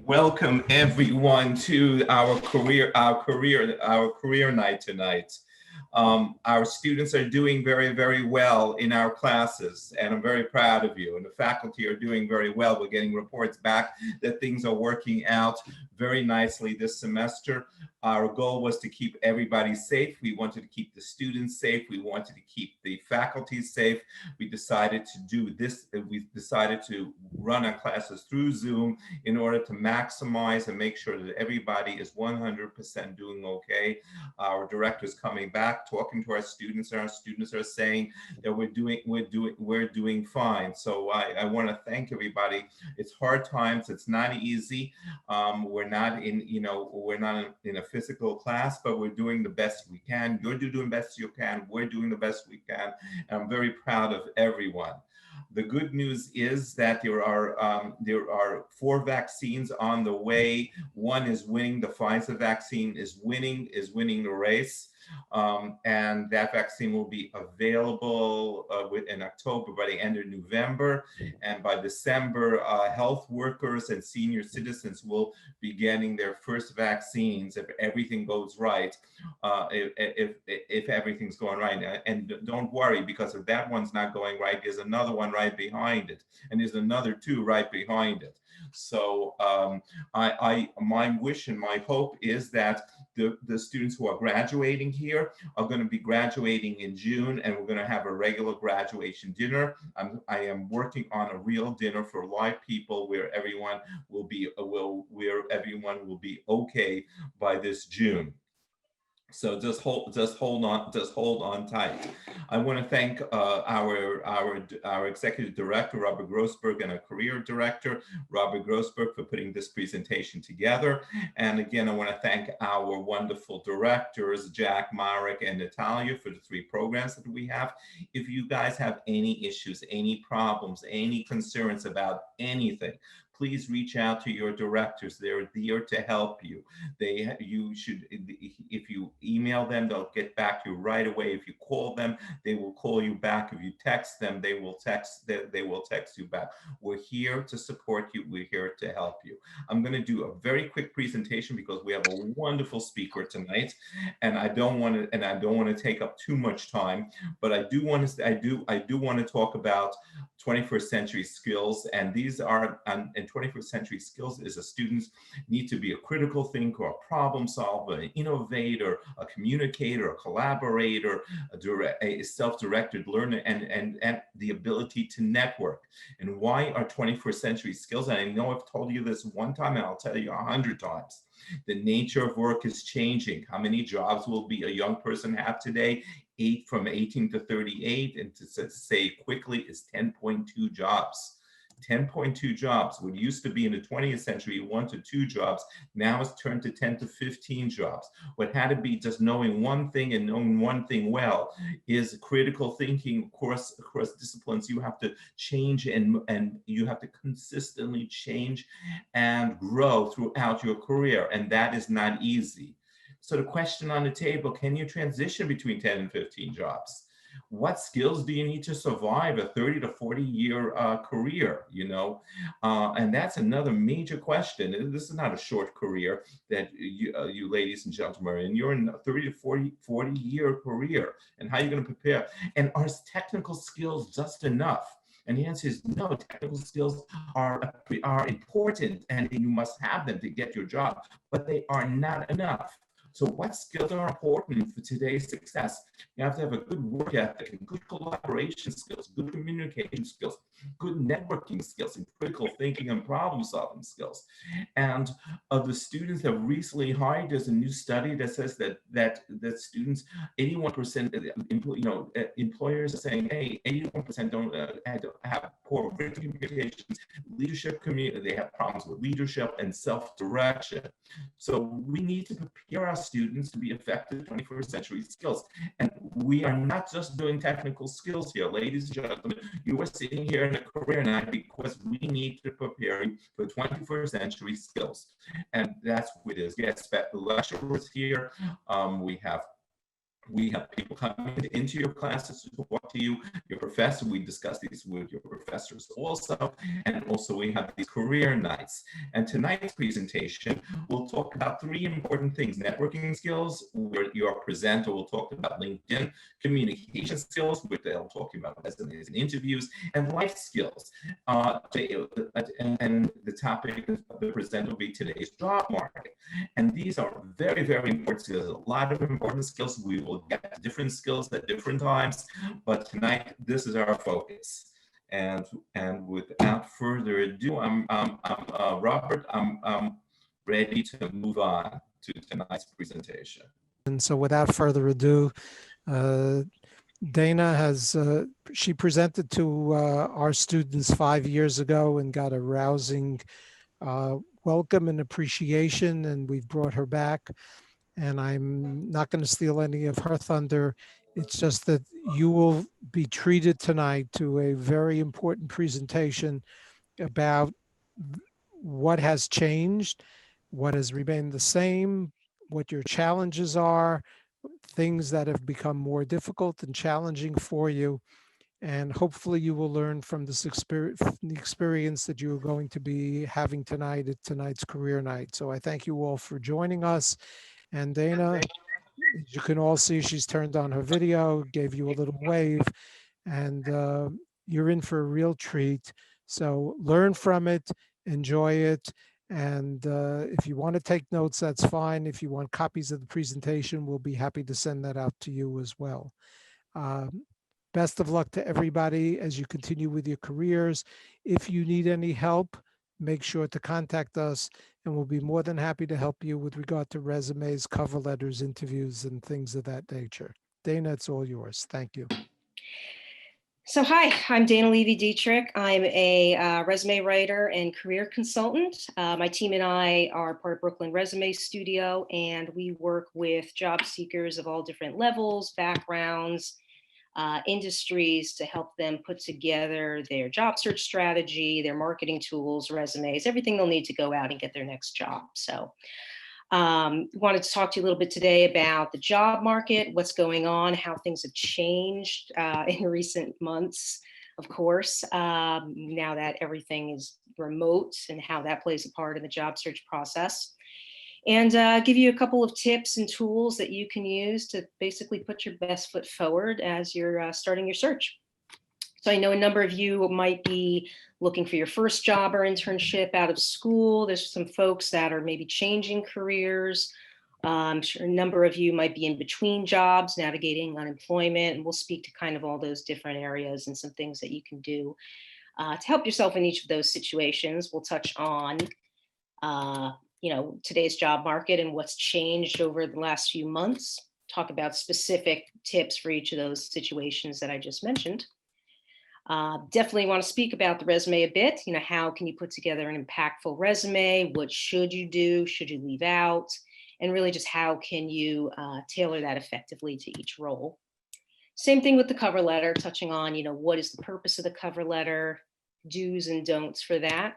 Welcome everyone to our career night tonight. Our students are doing very, very well in our classes, and I'm very proud of you. And the faculty are doing very well. We're getting reports back that things are working out very nicely this semester. Our goal was to keep everybody safe. We wanted to keep the students safe. We wanted to keep the faculty safe. We decided to do this. We decided to run our classes through Zoom in order to maximize and make sure that everybody is 100% doing okay. Our director is coming back, talking to our students, and our students are saying that we're doing fine. So I want to thank everybody. It's hard times. It's not easy. We're not in a physical class, but we're doing the best we can. You're doing the best you can. We're doing the best we can. And I'm very proud of everyone. The good news is that there are 4 vaccines on the way. One is winning. The Pfizer vaccine is winning the race. And that vaccine will be available in October, by the end of November. And by December, health workers and senior citizens will be getting their first vaccines if everything goes right, if everything's going right. And don't worry, because if that one's not going right, there's another one right behind it. And there's another 2 right behind it. So my wish and my hope is that the students who are graduating here are going to be graduating in June, and we're going to have a regular graduation dinner. I am working on a real dinner for live people where everyone will be okay by this June. So just hold on tight. I want to thank our executive director, Robert Grossberg, and our career director, Robert Grossberg, for putting this presentation together. And again, I want to thank our wonderful directors, Jack, Marek, and Natalia, for the 3 programs that we have. If you guys have any issues, any problems, any concerns about anything, please reach out to your directors. They're there to help you. If you email them, they'll get back to you right away. If you call them, they will call you back. If you text them, they will text you back. We're here to support you. We're here to help you. I'm going to do a very quick presentation because we have a wonderful speaker tonight, and I don't want to take up too much time, but I do want to talk about 21st century skills, and these are and 21st century skills is a students need to be a critical thinker, a problem solver, an innovator, a communicator, a collaborator, a self-directed learner, and the ability to network. And why are 21st century skills? And I know I've told you this one time, and I'll tell you 100 times. The nature of work is changing. How many jobs will be a young person have today? From 18 to 38, and to say quickly is 10.2 jobs. 10.2 jobs. What used to be in the 20th century 1 to 2 jobs, now it's turned to 10 to 15 jobs. What had to be just knowing one thing and knowing one thing well is critical thinking. Across disciplines, you have to change and you have to consistently change and grow throughout your career, and that is not easy. So the question on the table, can you transition between 10 and 15 jobs? What skills do you need to survive a 30 to 40 year career, and that's another major question. This is not a short career that you ladies and gentlemen are in. You're in a 30 to 40 year career, and how are you going to prepare? And are technical skills just enough? And the answer is no. Technical skills are important, and you must have them to get your job, but they are not enough. So what skills are important for today's success? You have to have a good work ethic, good collaboration skills, good communication skills, good networking skills, and critical thinking and problem solving skills. And of the students that recently hired, there's a new study that says that students, 81%, employers are saying, hey, 81% don't have poor written communications, they have problems with leadership and self-direction. So we need to prepare our students to be effective 21st century skills. And we are not just doing technical skills here. Ladies and gentlemen, you are sitting here in a career night because we need to prepare you for 21st century skills. And that's what it is. Yes, lecturers here. We have We have people coming into your classes to talk to you, your professor. We discuss these with your professors also. And also we have these career nights. And tonight's presentation, we'll talk about three important things: networking skills, where your presenter will talk about LinkedIn; communication skills, where they'll talk about resumes and interviews; and life skills. And the topic of the presenter will be today's job market. And these are very, very important skills. A lot of important skills. We will get different skills at different times, but tonight this is our focus. And without further ado, Robert. I'm ready to move on to tonight's presentation. And so, without further ado, Dana has she presented to our students 5 years ago and got a rousing welcome and appreciation, and we've brought her back. And I'm not going to steal any of her thunder. It's just that you will be treated tonight to a very important presentation about what has changed, what has remained the same, what your challenges are, things that have become more difficult and challenging for you. And hopefully you will learn from this experience that you're going to be having tonight at tonight's career night. So I thank you all for joining us. And Dana, as you can all see, she's turned on her video, gave you a little wave, and you're in for a real treat. So learn from it, enjoy it. And if you want to take notes, that's fine. If you want copies of the presentation, we'll be happy to send that out to you as well. Best of luck to everybody as you continue with your careers. If you need any help, make sure to contact us, and we'll be more than happy to help you with regard to resumes, cover letters, interviews, and things of that nature. Dana, it's all yours. Thank you. So hi, I'm Dana Levy-Dietrich. I'm a resume writer and career consultant. My team and I are part of Brooklyn Resume Studio, and we work with job seekers of all different levels, backgrounds, industries to help them put together their job search strategy, their marketing tools, resumes, everything they'll need to go out and get their next job. So wanted to talk to you a little bit today about the job market, what's going on, how things have changed in recent months, of course, now that everything is remote, and how that plays a part in the job search process. And give you a couple of tips and tools that you can use to basically put your best foot forward as you're starting your search. So I know a number of you might be looking for your first job or internship out of school. There's some folks that are maybe changing careers. I'm sure a number of you might be in between jobs, navigating unemployment, and we'll speak to kind of all those different areas and some things that you can do to help yourself in each of those situations. We'll touch on today's job market and what's changed over the last few months, talk about specific tips for each of those situations that I just mentioned. Definitely want to speak about the resume a bit. How can you put together an impactful resume? What should you do? Should you leave out? And really just how can you tailor that effectively to each role? Same thing with the cover letter, touching on, what is the purpose of the cover letter, do's and don'ts for that.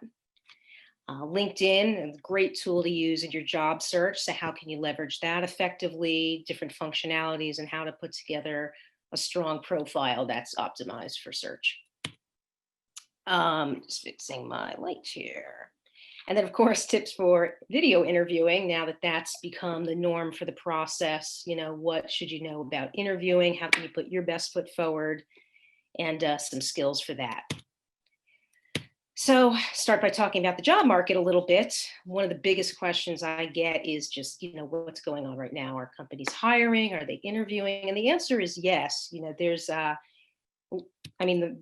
LinkedIn, a great tool to use in your job search. So how can you leverage that effectively, different functionalities, and how to put together a strong profile that's optimized for search. Just fixing my light here. And then, of course, tips for video interviewing, now that that's become the norm for the process. What should you know about interviewing? How can you put your best foot forward? And some skills for that. So start by talking about the job market a little bit. One of the biggest questions I get is just, what's going on right now? Are companies hiring? Are they interviewing? And the answer is yes. There's, the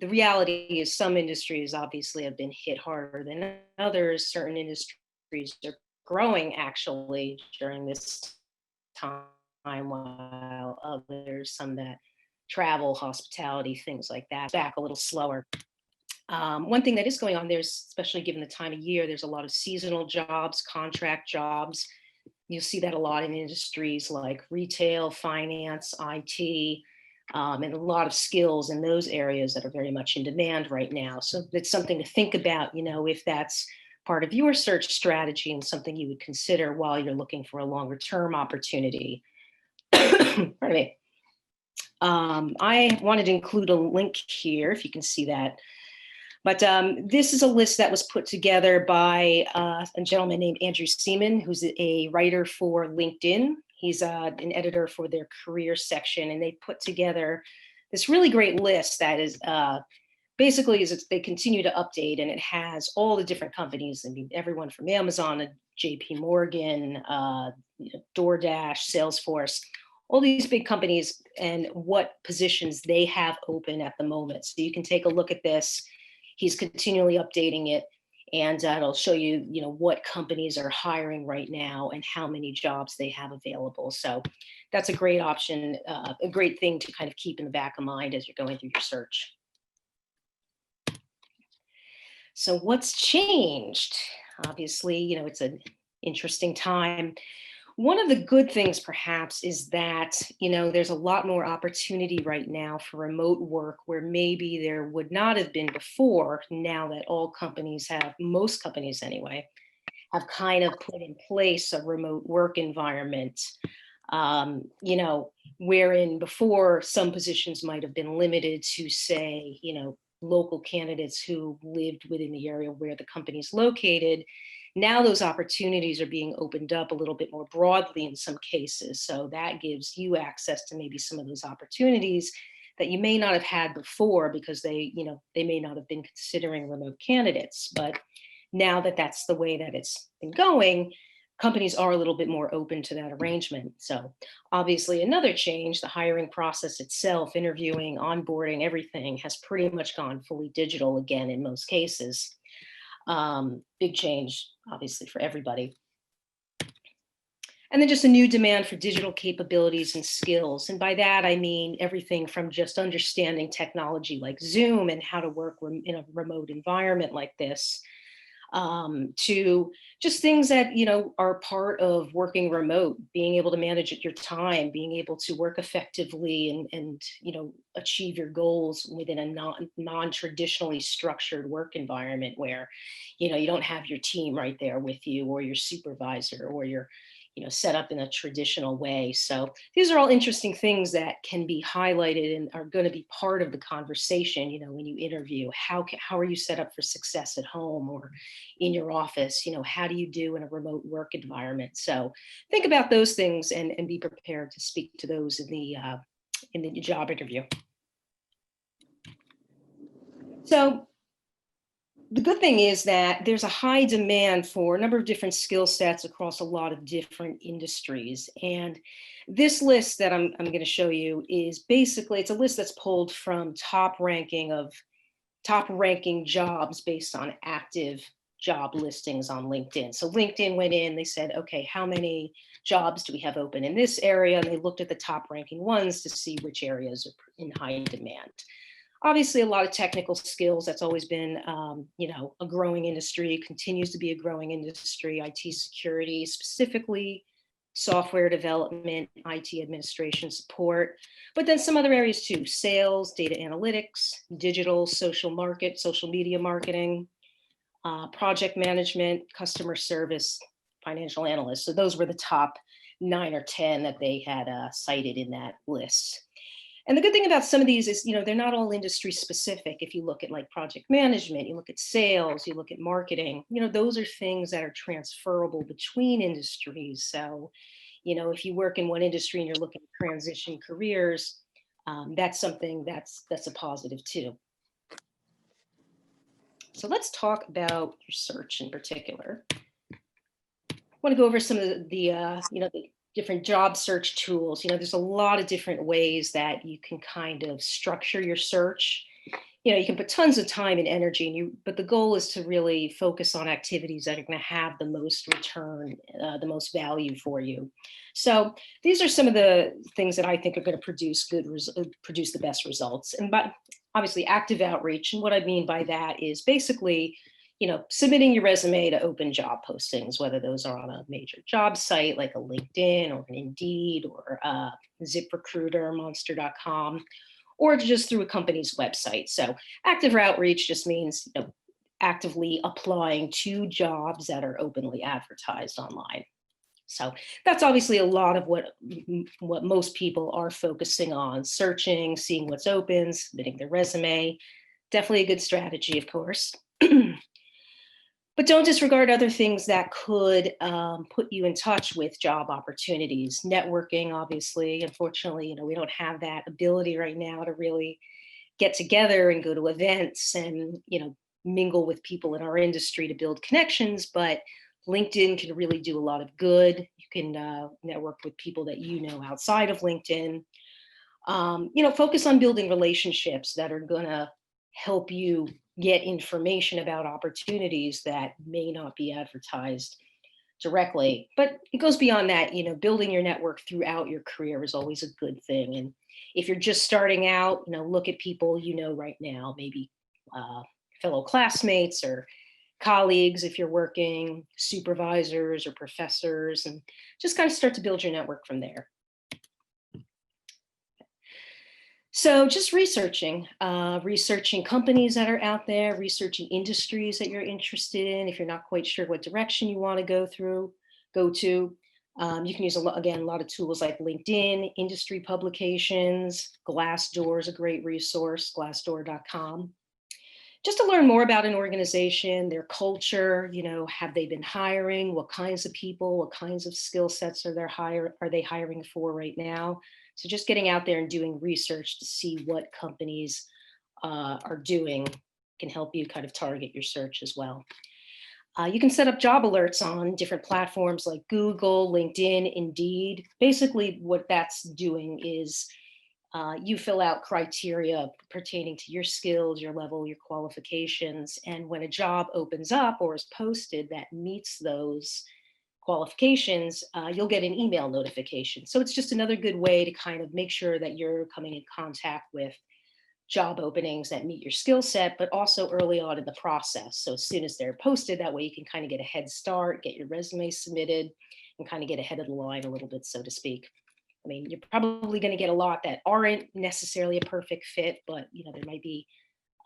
reality is some industries obviously have been hit harder than others. Certain industries are growing actually during this time, while others, some that travel, hospitality, things like that, back a little slower. One thing that is going on, especially given the time of year, there's a lot of seasonal jobs, contract jobs. You'll see that a lot in industries like retail, finance, IT, and a lot of skills in those areas that are very much in demand right now. So it's something to think about, if that's part of your search strategy and something you would consider while you're looking for a longer term opportunity. Pardon me. I wanted to include a link here, if you can see that. But this is a list that was put together by a gentleman named Andrew Seaman, who's a writer for LinkedIn. He's an editor for their career section, and they put together this really great list that is basically they continue to update, and it has all the different companies. I mean, everyone from Amazon to JP Morgan, DoorDash, Salesforce, all these big companies and what positions they have open at the moment. So you can take a look at this. He's continually updating it, and it'll show you, what companies are hiring right now and how many jobs they have available. So that's a great option, a great thing to kind of keep in the back of mind as you're going through your search. So what's changed? Obviously, it's an interesting time. One of the good things perhaps is that, there's a lot more opportunity right now for remote work where maybe there would not have been before, now that most companies anyway, have kind of put in place a remote work environment, wherein before some positions might have been limited to, say, local candidates who lived within the area where the company's located. Now those opportunities are being opened up a little bit more broadly in some cases. So that gives you access to maybe some of those opportunities that you may not have had before because they may not have been considering remote candidates. But now that that's the way that it's been going, companies are a little bit more open to that arrangement. So obviously another change, the hiring process itself, interviewing, onboarding, everything has pretty much gone fully digital again in most cases. Big change, obviously, for everybody. And then just a new demand for digital capabilities and skills. And by that, I mean everything from just understanding technology like Zoom and how to work in a remote environment like this, to just things that, are part of working remote, being able to manage your time, being able to work effectively and achieve your goals within a non-traditionally structured work environment where, you don't have your team right there with you or your supervisor or your set up in a traditional way. So these are all interesting things that can be highlighted and are going to be part of the conversation, when you interview. How are you set up for success at home or in your office? How do you do in a remote work environment? So think about those things and be prepared to speak to those in the job interview. So the good thing is that there's a high demand for a number of different skill sets across a lot of different industries. And this list that I'm going to show you is basically, it's a list that's pulled from top ranking jobs based on active job listings on LinkedIn. So LinkedIn went in, they said, okay, how many jobs do we have open in this area? And they looked at the top ranking ones to see which areas are in high demand. Obviously, a lot of technical skills. That's always been, a growing industry, continues to be a growing industry. IT security, specifically software development, IT administration support, but then some other areas too: sales, data analytics, digital, social media marketing, project management, customer service, financial analysts. So those were the top 9 or 10 that they had cited in that list. And the good thing about some of these is, they're not all industry specific. If you look at like project management, you look at sales, you look at marketing, those are things that are transferable between industries. So, if you work in one industry and you're looking to transition careers, that's something that's a positive too. So let's talk about your search in particular. I want to go over some of the different job search tools. There's a lot of different ways that you can kind of structure your search. You can put tons of time and energy, but the goal is to really focus on activities that are going to have the most return, the most value for you. So these are some of the things that I think are going to produce the best results. And but obviously, active outreach. And what I mean by that is basically, submitting your resume to open job postings, whether those are on a major job site like a LinkedIn or an Indeed or ZipRecruiter, Monster.com, or just through a company's website. So active outreach just means actively applying to jobs that are openly advertised online. So that's obviously a lot of what most people are focusing on: searching, seeing what's open, submitting their resume. Definitely a good strategy, of course. But don't disregard other things that could put you in touch with job opportunities. Networking, obviously. Unfortunately, we don't have that ability right now to really get together and go to events and mingle with people in our industry to build connections. But LinkedIn can really do a lot of good. You can network with people that outside of LinkedIn. Focus on building relationships that are going to help you get information about opportunities that may not be advertised directly. But it goes beyond that. Building your network throughout your career is always a good thing. And if you're just starting out, look at people right now, maybe fellow classmates or colleagues if you're working, supervisors or professors, and just kind of start to build your network from there. So just researching companies that are out there, researching industries that you're interested in. If you're not quite sure what direction you want to go to, you can use a lot of tools like LinkedIn, industry publications. Glassdoor is a great resource, glassdoor.com. Just to learn more about an organization, their culture. Have they been hiring? What kinds of people? What kinds of skill sets are they hiring for right now? So just getting out there and doing research to see what companies are doing can help you kind of target your search as well. You can set up job alerts on different platforms like Google, LinkedIn, Indeed. Basically, what that's doing is you fill out criteria pertaining to your skills, your level, your qualifications. And when a job opens up or is posted that meets those qualifications, you'll get an email notification. So it's just another good way to kind of make sure that you're coming in contact with job openings that meet your skill set, but also early on in the process. So as soon as they're posted, that way you can kind of get a head start, get your resume submitted, and kind of get ahead of the line a little bit, so to speak. I mean, you're probably going to get a lot that aren't necessarily a perfect fit, but there might be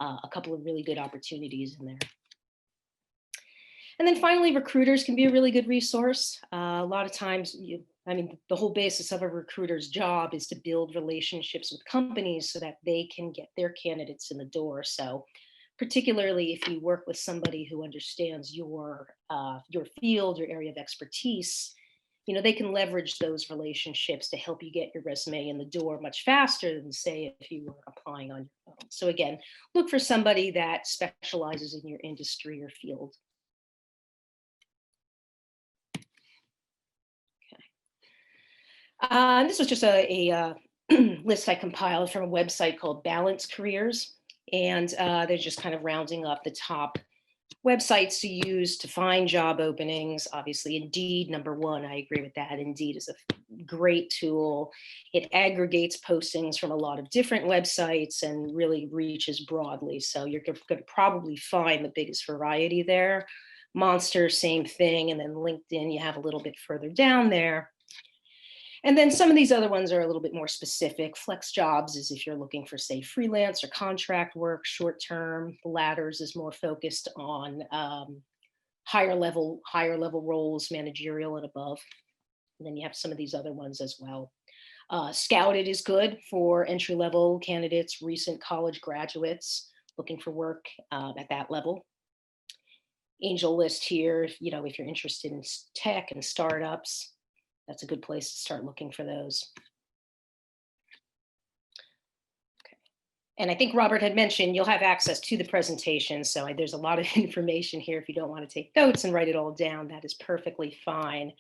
a couple of really good opportunities in there. And then finally, recruiters can be a really good resource. A lot of times, the whole basis of a recruiter's job is to build relationships with companies so that they can get their candidates in the door. So particularly if you work with somebody who understands your field, your area of expertise, they can leverage those relationships to help you get your resume in the door much faster than, say, if you were applying on your own. So again, look for somebody that specializes in your industry or field. This was just a list I compiled from a website called Balance Careers. And they're just kind of rounding up the top websites to use to find job openings. Obviously, Indeed, number one, I agree with that. Indeed is a great tool. It aggregates postings from a lot of different websites and really reaches broadly. So you're going to probably find the biggest variety there. Monster, same thing. And then LinkedIn, you have a little bit further down there. And then some of these other ones are a little bit more specific. Flex Jobs is if you're looking for, say, freelance or contract work, short term. Ladders is more focused on higher level roles, managerial and above. And then you have some of these other ones as well. Scouted is good for entry level candidates, recent college graduates looking for work at that level. Angel List here, if you're interested in tech and startups, that's a good place to start looking for those. Okay. And I think Robert had mentioned you'll have access to the presentation. So there's a lot of information here. If you don't want to take notes and write it all down, that is perfectly fine.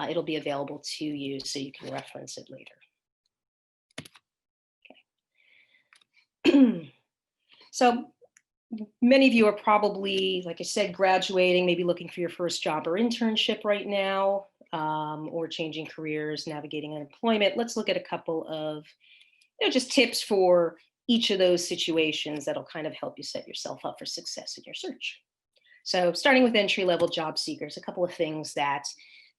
It'll be available to you so you can reference it later. Okay. So many of you are probably, like I said, graduating, maybe looking for your first job or internship right now. Or changing careers, navigating unemployment. Let's look at a couple of just tips for each of those situations that'll kind of help you set yourself up for success in your search. So starting with entry-level job seekers, a couple of things that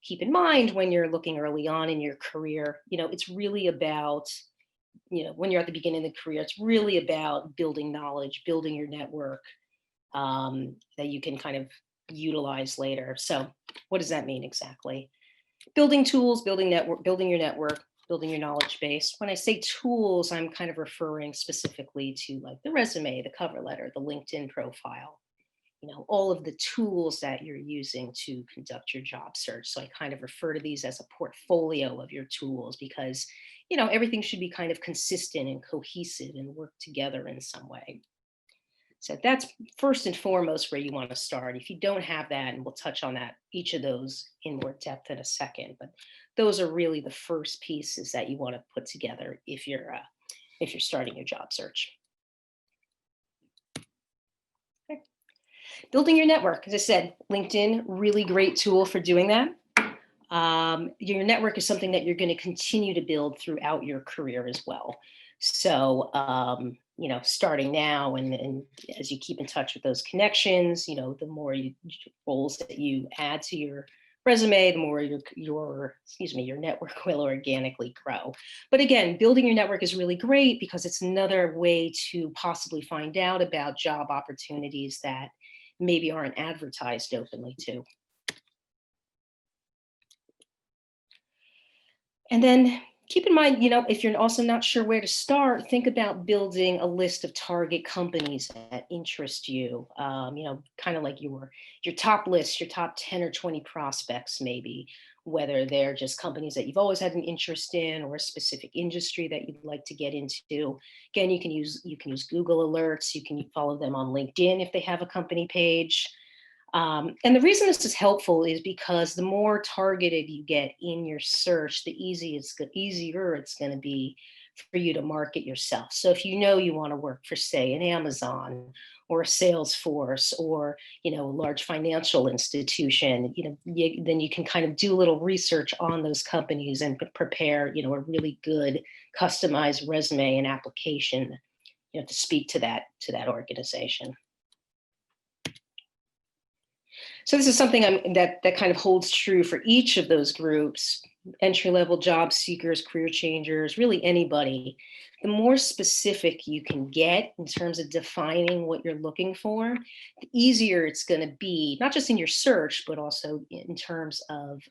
keep in mind when you're looking early on in your career. It's really about, when you're at the beginning of the career, it's really about building knowledge, building your network that you can kind of utilize later. So what does that mean exactly? building tools, building network, building your network, building your knowledge base. When I say tools, I'm kind of referring specifically to like the resume, the cover letter, the LinkedIn profile, all of the tools that you're using to conduct your job search. So I kind of refer to these as a portfolio of your tools because, everything should be kind of consistent and cohesive and work together in some way. So that's first and foremost where you want to start. If you don't have that, and we'll touch on that, each of those in more depth in a second, but those are really the first pieces that you want to put together if you're starting your job search. Okay. Building your network, as I said, LinkedIn, really great tool for doing that. Your network is something that you're going to continue to build throughout your career as well. So, starting now and as you keep in touch with those connections, the more roles that you add to your resume, the more your network will organically grow. But again, building your network is really great because it's another way to possibly find out about job opportunities that maybe aren't advertised openly too. And then keep in mind, if you're also not sure where to start, think about building a list of target companies that interest you. Kind of like your top list, your top 10 or 20 prospects, maybe, whether they're just companies that you've always had an interest in or a specific industry that you'd like to get into. Again, you can use Google Alerts. You can follow them on LinkedIn if they have a company page. And the reason this is helpful is because the more targeted you get in your search, the easier it's going to be for you to market yourself. So if you want to work for, say, an Amazon or a Salesforce or, a large financial institution, then you can kind of do a little research on those companies and prepare, a really good customized resume and application, to speak to that organization. So this is something that kind of holds true for each of those groups: entry-level job seekers, career changers, really anybody. The more specific you can get in terms of defining what you're looking for, the easier it's going to be, not just in your search, but also in terms of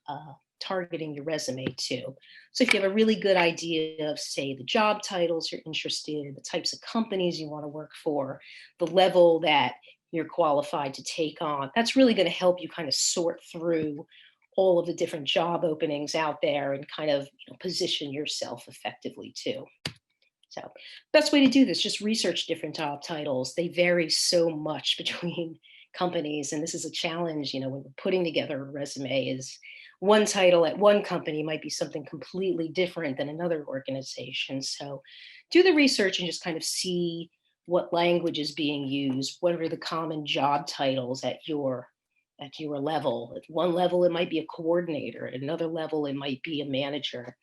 targeting your resume too. So if you have a really good idea of, say, the job titles you're interested in, the types of companies you want to work for, the level that you're qualified to take on, that's really going to help you kind of sort through all of the different job openings out there and kind of position yourself effectively too. So best way to do this, just research different job titles. They vary so much between companies, and this is a challenge, when we're putting together a resume, is one title at one company might be something completely different than another organization. So do the research and just kind of see what language is being used, what are the common job titles at your level. At one level, it might be a coordinator. At another level, it might be a manager.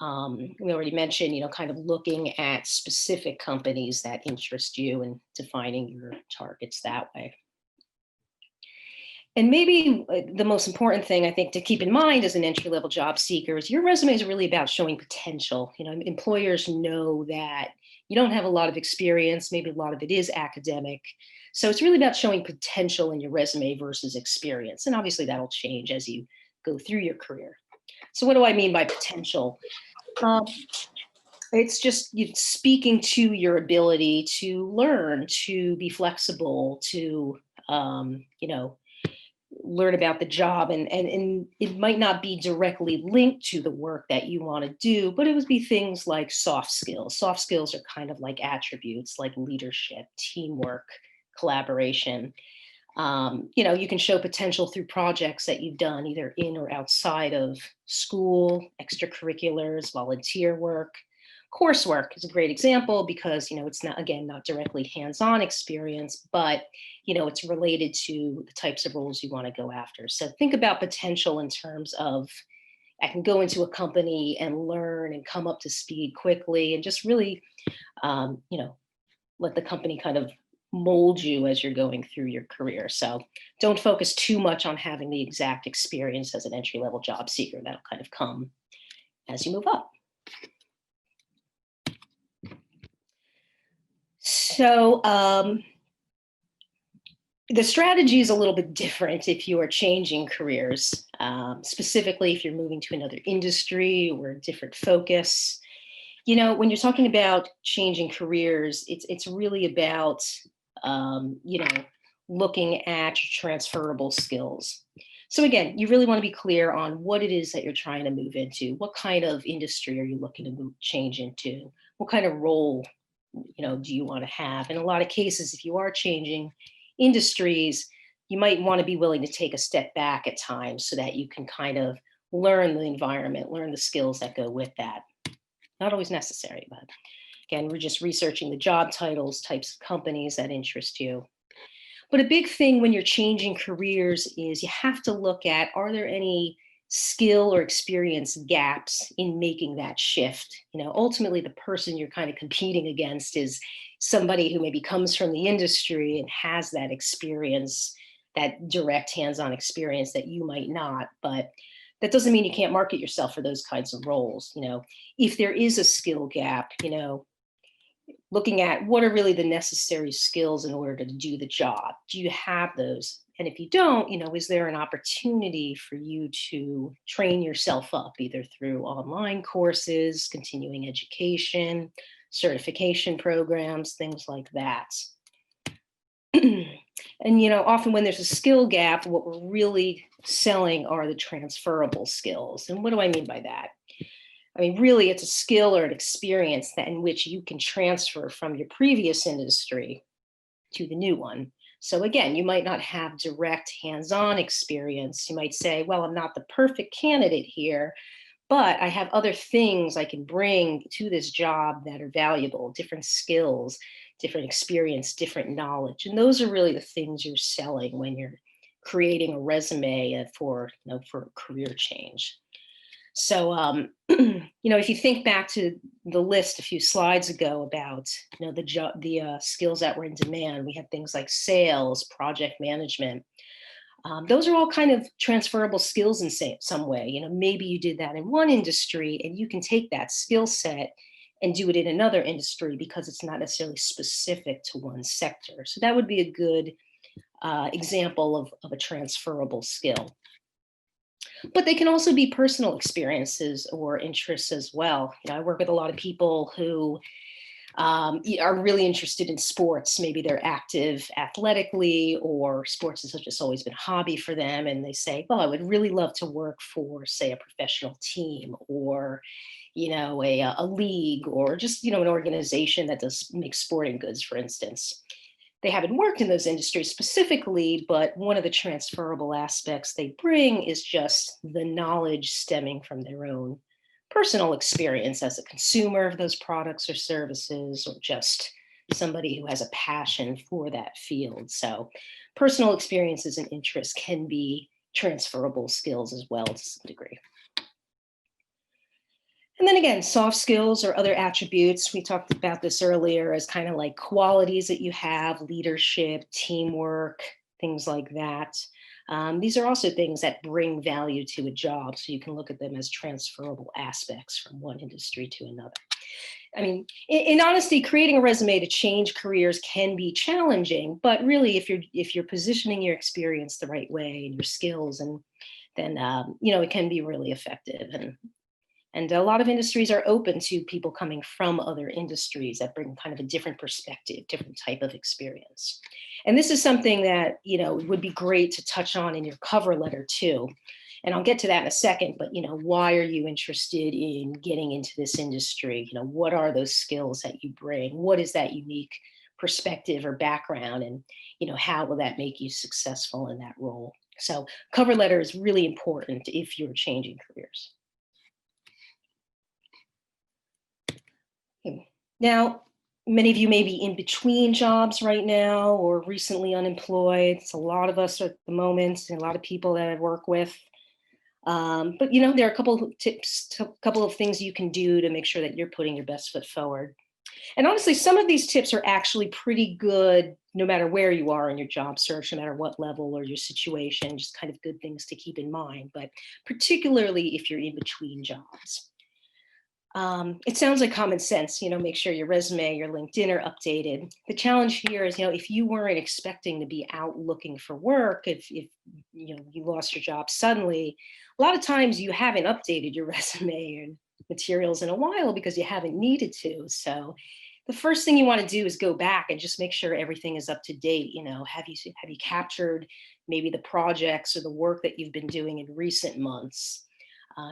We already mentioned, kind of looking at specific companies that interest you and defining your targets that way. And maybe the most important thing I think to keep in mind as an entry-level job seeker is your resume is really about showing potential. Employers know that you don't have a lot of experience, maybe a lot of it is academic. So it's really about showing potential in your resume versus experience. And obviously that'll change as you go through your career. So what do I mean by potential? It's just speaking to your ability to learn, to be flexible, to, learn about the job, and it might not be directly linked to the work that you want to do, but it would be things like soft skills. Soft skills are kind of like attributes like leadership, teamwork, collaboration. You can show potential through projects that you've done either in or outside of school, extracurriculars, volunteer work. Coursework is a great example because, it's not directly hands-on experience, but, it's related to the types of roles you want to go after. So think about potential in terms of, I can go into a company and learn and come up to speed quickly and just really, let the company kind of mold you as you're going through your career. So don't focus too much on having the exact experience as an entry-level job seeker. That'll kind of come as you move up. So The strategy is a little bit different if you are changing careers, specifically if you're moving to another industry or a different focus. When you're talking about changing careers, it's really about, looking at transferable skills. So again, you really want to be clear on what it is that you're trying to move into. What kind of industry are you looking to change into? What kind of role, do you want to have? In a lot of cases, if you are changing industries, you might want to be willing to take a step back at times so that you can kind of learn the environment, learn the skills that go with that. Not always necessary, but again, we're just researching the job titles, types of companies that interest you. But a big thing when you're changing careers is you have to look at, are there any skill or experience gaps in making that shift? Ultimately, the person you're kind of competing against is somebody who maybe comes from the industry and has that experience, that direct hands-on experience that you might not. But that doesn't mean you can't market yourself for those kinds of roles. If there is a skill gap, looking at what are really the necessary skills in order to do the job. Do you have those? And if you don't, is there an opportunity for you to train yourself up either through online courses, continuing education, certification programs, things like that. And often when there's a skill gap, what we're really selling are the transferable skills. And what do I mean by that? I mean, really, it's a skill or an experience that in which you can transfer from your previous industry to the new one. So again, you might not have direct hands-on experience. You might say, well, I'm not the perfect candidate here, but I have other things I can bring to this job that are valuable, different skills, different experience, different knowledge. And those are really the things you're selling when you're creating a resume for a career change. So, if you think back to the list a few slides ago about, the skills that were in demand, we had things like sales, project management. Those are all kind of transferable skills in some way. Maybe you did that in one industry and you can take that skill set and do it in another industry because it's not necessarily specific to one sector. So that would be a good example of a transferable skill. But they can also be personal experiences or interests as well. I work with a lot of people who are really interested in sports. Maybe they're active athletically, or sports has just always been a hobby for them. And they say, well, I would really love to work for, say, a professional team, or a league, or just an organization that does make sporting goods, for instance. They haven't worked in those industries specifically, but one of the transferable aspects they bring is just the knowledge stemming from their own personal experience as a consumer of those products or services, or just somebody who has a passion for that field. So personal experiences and interests can be transferable skills as well to some degree. And then again, soft skills or other attributes, we talked about this earlier, as kind of like qualities that you have, leadership, teamwork, things like that. These are also things that bring value to a job, so you can look at them as transferable aspects from one industry to another. I mean, in honesty, creating a resume to change careers can be challenging, but really, if you're positioning your experience the right way and your skills, and then it can be really effective. And a lot of industries are open to people coming from other industries that bring kind of a different perspective, different type of experience. And this is something that, would be great to touch on in your cover letter too. And I'll get to that in a second, but, why are you interested in getting into this industry? What are those skills that you bring? What is that unique perspective or background? And, how will that make you successful in that role? So cover letter is really important if you're changing careers. Now, many of you may be in between jobs right now or recently unemployed. It's a lot of us at the moment, and a lot of people that I work with. But there are a couple of tips, a couple of things you can do to make sure that you're putting your best foot forward. And honestly, some of these tips are actually pretty good no matter where you are in your job search, no matter what level or your situation, just kind of good things to keep in mind, but particularly if you're in between jobs. It sounds like common sense, make sure your resume, your LinkedIn are updated. The challenge here is, if you weren't expecting to be out looking for work, if you lost your job suddenly, a lot of times you haven't updated your resume and materials in a while because you haven't needed to. So the first thing you want to do is go back and just make sure everything is up to date. Have you captured maybe the projects or the work that you've been doing in recent months?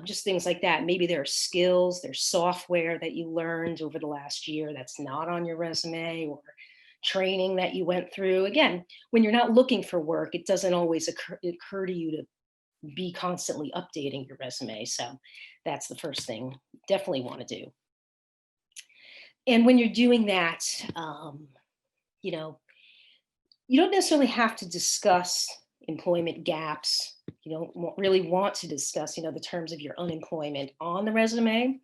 Just things like that. Maybe there are skills, there's software that you learned over the last year that's not on your resume, or training that you went through. Again, when you're not looking for work, it doesn't always occur to you to be constantly updating your resume. So that's the first thing you definitely want to do. And when you're doing that, you know, you don't necessarily have to discuss employment gaps. You don't really want to discuss, the terms of your unemployment on the resume.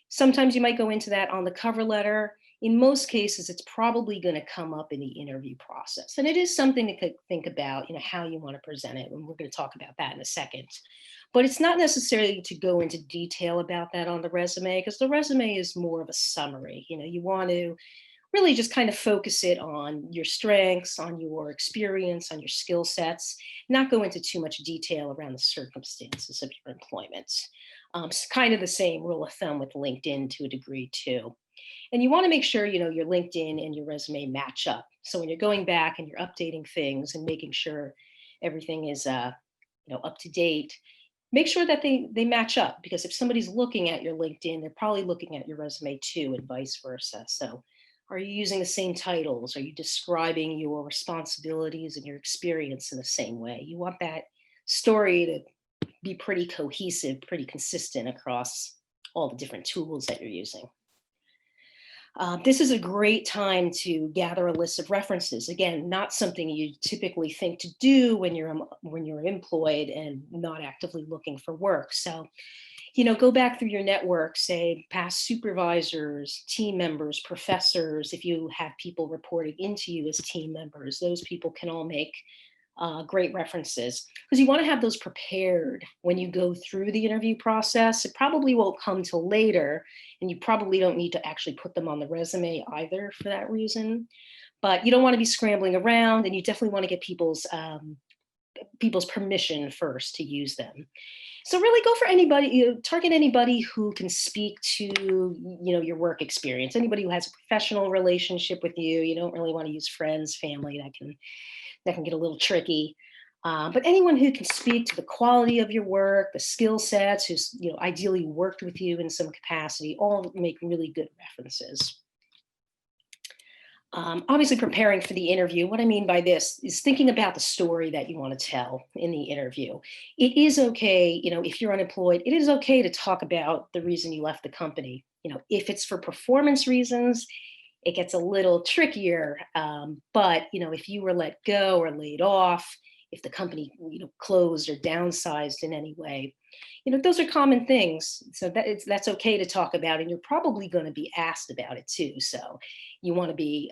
Sometimes you might go into that on the cover letter. In most cases, it's probably going to come up in the interview process. And it is something to think about, how you want to present it. And we're going to talk about that in a second. But it's not necessarily to go into detail about that on the resume, because the resume is more of a summary. You want to really just kind of focus it on your strengths, on your experience, on your skill sets, not go into too much detail around the circumstances of your employment. It's kind of the same rule of thumb with LinkedIn to a degree too. And you want to make sure, your LinkedIn and your resume match up. So when you're going back and you're updating things and making sure everything is, up to date, make sure that they match up, because if somebody's looking at your LinkedIn, they're probably looking at your resume too, and vice versa. So are you using the same titles? Are you describing your responsibilities and your experience in the same way? You want that story to be pretty cohesive, pretty consistent across all the different tools that you're using. This is a great time to gather a list of references. Again, not something you typically think to do when you're employed and not actively looking for work. So, go back through your network, say past supervisors, team members, professors. If you have people reporting into you as team members, those people can all make great references, because you want to have those prepared when you go through the interview process. It probably won't come till later, and you probably don't need to actually put them on the resume either for that reason. But you don't want to be scrambling around, and you definitely want to get people's permission first to use them. So really go for anybody, target anybody who can speak to, your work experience, anybody who has a professional relationship with you. You don't really want to use friends, family, that can get a little tricky. But anyone who can speak to the quality of your work, the skill sets, who's, ideally worked with you in some capacity, all make really good references. Obviously preparing for the interview. What I mean by this is thinking about the story that you want to tell in the interview. It is okay, if you're unemployed, it is okay to talk about the reason you left the company. If it's for performance reasons, it gets a little trickier. But, if you were let go or laid off, if the company, closed or downsized in any way, those are common things. So that's okay to talk about, and you're probably going to be asked about it too. So you want to be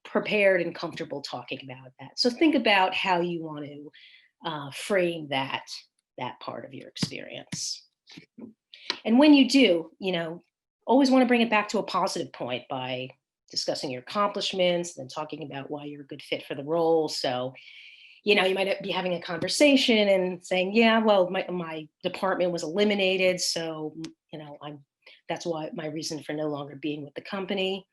prepared and comfortable talking about that. So think about how you want to frame that part of your experience. And when you do, always want to bring it back to a positive point by discussing your accomplishments, and then talking about why you're a good fit for the role. So, you might be having a conversation and saying, yeah, well, my department was eliminated. So, that's why my reason for no longer being with the company.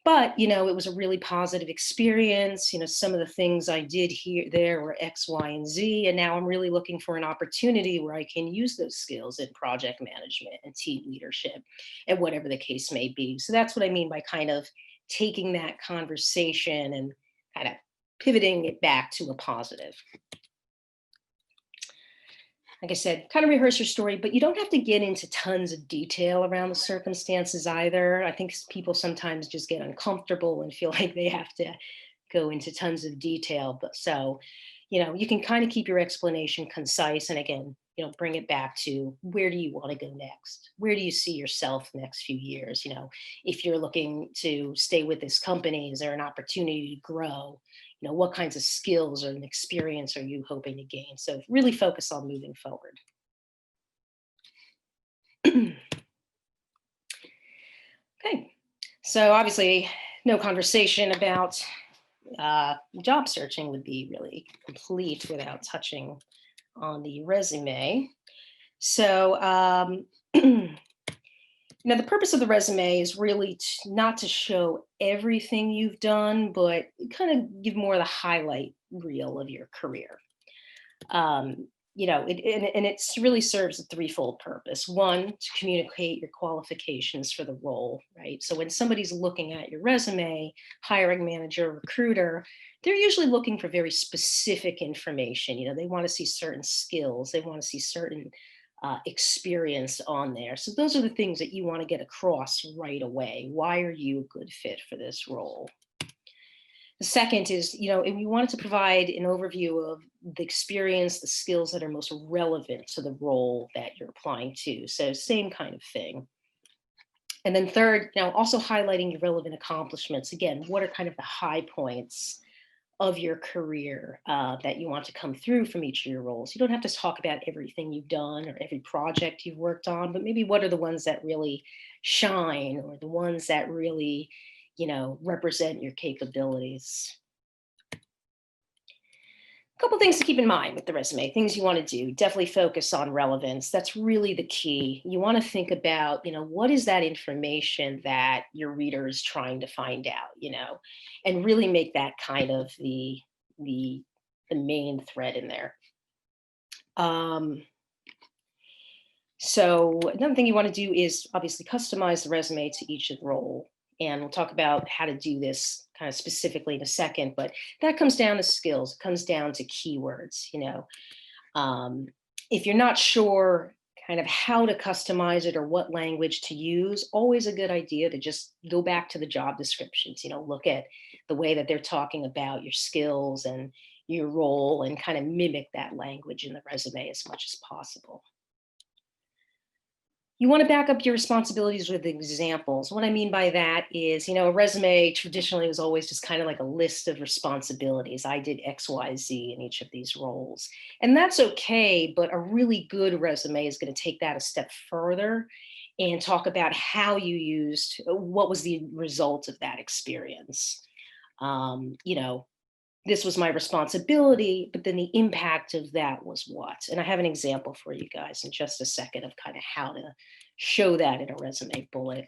But, it was a really positive experience. Some of the things I did there were X, Y, and Z. And now I'm really looking for an opportunity where I can use those skills in project management and team leadership and whatever the case may be. So that's what I mean by kind of taking that conversation and kind of pivoting it back to a positive. Like I said, kind of rehearse your story, but you don't have to get into tons of detail around the circumstances either. I think people sometimes just get uncomfortable and feel like they have to go into tons of detail. But so, you can kind of keep your explanation concise. And again, bring it back to, where do you want to go next? Where do you see yourself the next few years? If you're looking to stay with this company, is there an opportunity to grow? What kinds of skills or experience are you hoping to gain? So really focus on moving forward. Okay, so obviously no conversation about job searching would be really complete without touching on the resume. So, the purpose of the resume is really not to show everything you've done, but kind of give more of the highlight reel of your career. It really serves a threefold purpose. One, to communicate your qualifications for the role, right? So when somebody's looking at your resume, hiring manager, recruiter, they're usually looking for very specific information. They want to see certain skills, they want to see certain experience on there. So those are the things that you want to get across right away. Why are you a good fit for this role? The second is, if you wanted to provide an overview of the experience, the skills that are most relevant to the role that you're applying to. So same kind of thing. And then third, also highlighting your relevant accomplishments. Again, what are kind of the high points of your career that you want to come through from each of your roles? You don't have to talk about everything you've done or every project you've worked on, but maybe what are the ones that really shine, or the ones that really represent your capabilities. A couple things to keep in mind with the resume, things you want to do. Definitely focus on relevance. That's really the key. You want to think about, what is that information that your reader is trying to find out, and really make that kind of the main thread in there. So another thing you want to do is obviously customize the resume to each role. And we'll talk about how to do this kind of specifically in a second, but that comes down to skills. It comes down to keywords. If you're not sure kind of how to customize it or what language to use, always a good idea to just go back to the job descriptions, look at the way that they're talking about your skills and your role and kind of mimic that language in the resume as much as possible. You want to back up your responsibilities with examples. What I mean by that is, a resume traditionally was always just kind of like a list of responsibilities. I did X, Y, Z in each of these roles. And that's okay, but a really good resume is going to take that a step further and talk about how you used, what was the result of that experience. This was my responsibility, but then the impact of that was what? And I have an example for you guys in just a second of kind of how to show that in a resume bullet.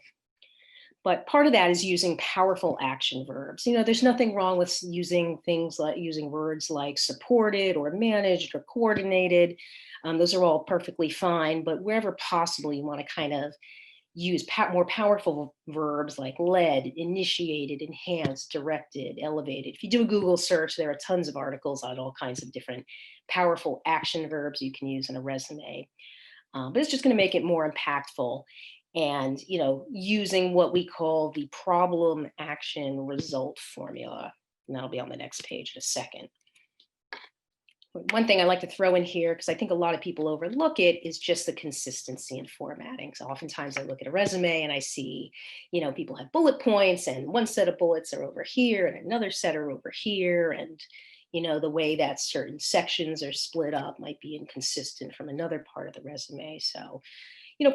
But part of that is using powerful action verbs. There's nothing wrong with using words like supported or managed or coordinated. Those are all perfectly fine, but wherever possible, you want to kind of use more powerful verbs like led, initiated, enhanced, directed, elevated. If you do a Google search, there are tons of articles on all kinds of different powerful action verbs you can use in a resume. But it's just going to make it more impactful. And, using what we call the problem action result formula. And that'll be on the next page in a second. One thing I like to throw in here, because I think a lot of people overlook it, is just the consistency in formatting. So oftentimes I look at a resume and I see, people have bullet points, and one set of bullets are over here and another set are over here. And, the way that certain sections are split up might be inconsistent from another part of the resume. So,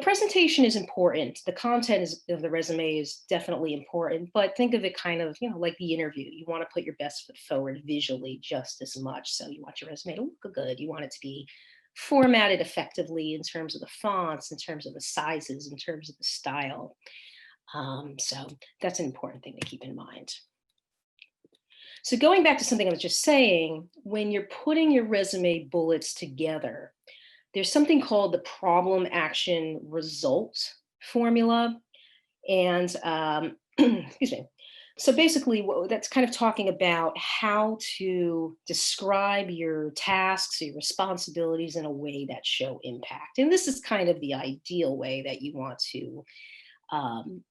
presentation is important. The content of the resume is definitely important, but think of it kind of, like the interview. You want to put your best foot forward visually just as much. So you want your resume to look good. You want it to be formatted effectively in terms of the fonts, in terms of the sizes, in terms of the style. So that's an important thing to keep in mind. So going back to something I was just saying, when you're putting your resume bullets together, there's something called the problem action result formula. And excuse me. So basically, that's kind of talking about how to describe your tasks, your responsibilities in a way that show impact. And this is kind of the ideal way that you want to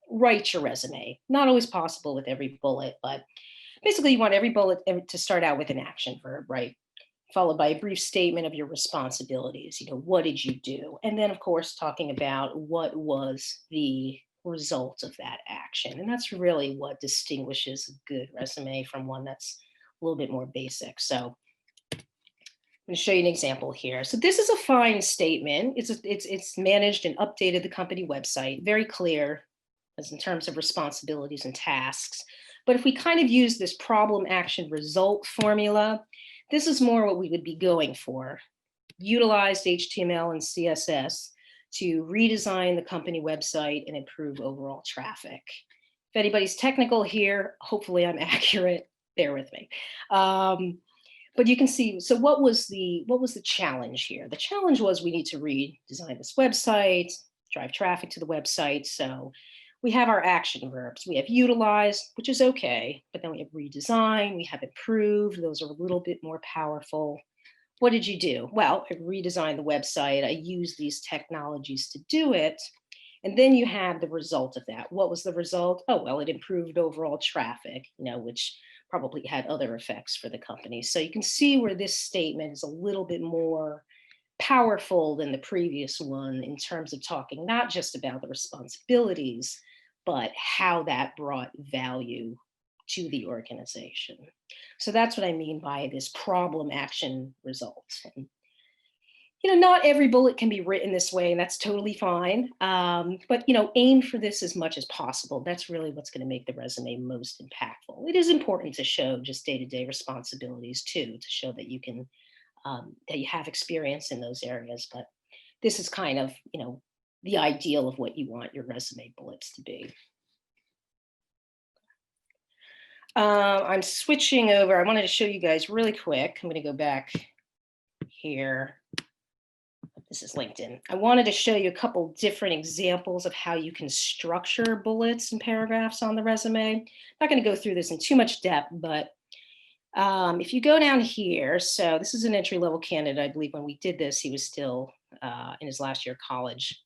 write your resume. Not always possible with every bullet, but basically you want every bullet to start out with an action verb, right? Followed by a brief statement of your responsibilities. What did you do? And then, of course, talking about what was the result of that action. And that's really what distinguishes a good resume from one that's a little bit more basic. So I'm going to show you an example here. So this is a fine statement. It's managed and updated the company website. Very clear. as in terms of responsibilities and tasks. But if we kind of use this problem action result formula, this is more what we would be going for. Utilized HTML and CSS to redesign the company website and improve overall traffic. If anybody's technical here, hopefully I'm accurate, bear with me. But you can see, so what was the challenge here? The challenge was we need to redesign this website, drive traffic to the website. So we have our action verbs. We have utilized, which is okay, but then we have redesign, we have improved. Those are a little bit more powerful. What did you do? Well, I redesigned the website. I used these technologies to do it. And then you have the result of that. What was the result? Oh, well, it improved overall traffic, which probably had other effects for the company. So you can see where this statement is a little bit more powerful than the previous one in terms of talking not just about the responsibilities, but how that brought value to the organization. So that's what I mean by this problem action result. And, not every bullet can be written this way, and that's totally fine. But, aim for this as much as possible. That's really what's going to make the resume most impactful. It is important to show just day-to-day responsibilities too, to show that you can, that you have experience in those areas. But this is kind of, the ideal of what you want your resume bullets to be. I'm switching over. I wanted to show you guys really quick. I'm going to go back here. This is LinkedIn. I wanted to show you a couple different examples of how you can structure bullets and paragraphs on the resume. I'm not going to go through this in too much depth, but if you go down here, so this is an entry-level candidate. I believe when we did this, he was still in his last year of college.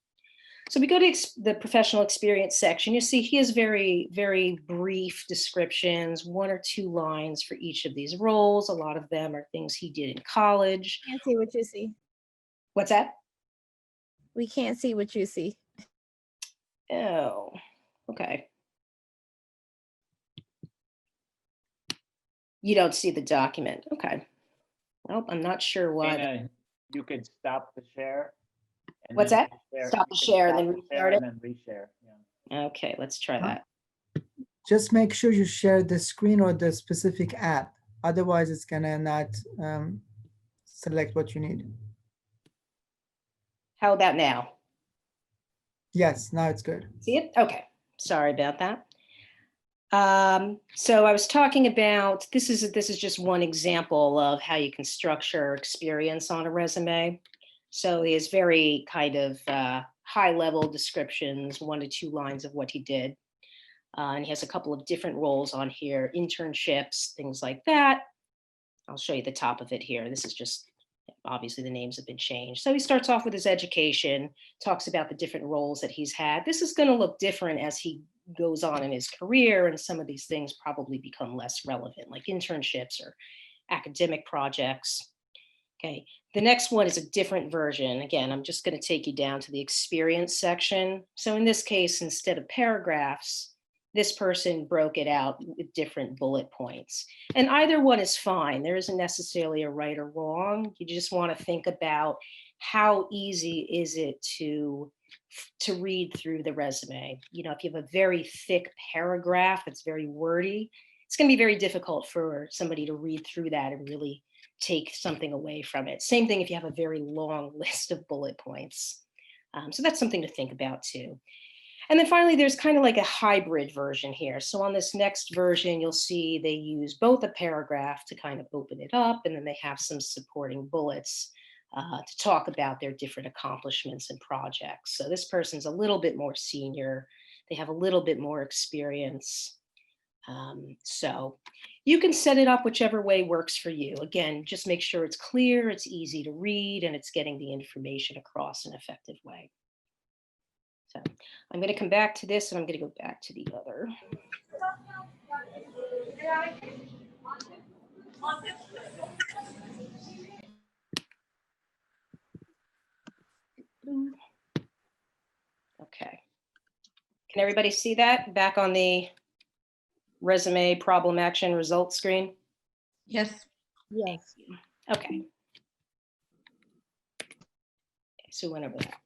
So we go to the professional experience section. You see he has very, very brief descriptions, 1 or 2 lines for each of these roles. A lot of them are things he did in college. Can't see what you see. What's that? We can't see what you see. Oh, okay. You don't see the document. Okay. Well, I'm not sure why. Dana, you could stop the share. And What's then that? reshare. Stop the You could share and stop then the share restart it? and then reshare. Yeah. Okay, let's try that. Just make sure you share the screen or the specific app. Otherwise, it's gonna not select what you need. How about now? Yes, now it's good. See it? Okay. Sorry about that. So I was talking about, this is just one example of how you can structure experience on a resume. So he has very kind of high level descriptions, 1 to 2 lines of what he did. And he has a couple of different roles on here, internships, things like that. I'll show you the top of it here. This is just, obviously the names have been changed. So he starts off with his education, talks about the different roles that he's had. This is going to look different as he goes on in his career, and some of these things probably become less relevant, like internships or academic projects. Okay, the next one is a different version. Again, I'm just going to take you down to the experience section. So in this case, instead of paragraphs, this person broke it out with different bullet points. And either one is fine. There isn't necessarily a right or wrong. You just want to think about how easy is it to read through the resume. If you have a very thick paragraph that's very wordy, it's going to be very difficult for somebody to read through that and really take something away from it. Same thing if you have a very long list of bullet points. So that's something to think about too. And then finally, there's kind of like a hybrid version here. So on this next version, you'll see they use both a paragraph to kind of open it up, and then they have some supporting bullets to talk about their different accomplishments and projects. So this person's a little bit more senior. They have a little bit more experience. So you can set it up whichever way works for you. Again, just make sure it's clear, it's easy to read, and it's getting the information across in an effective way. So I'm going to come back to this, and I'm going to go back to the other. Okay. Can everybody see that back on the resume problem action results screen? Yes. Yes. Okay. So we went over that.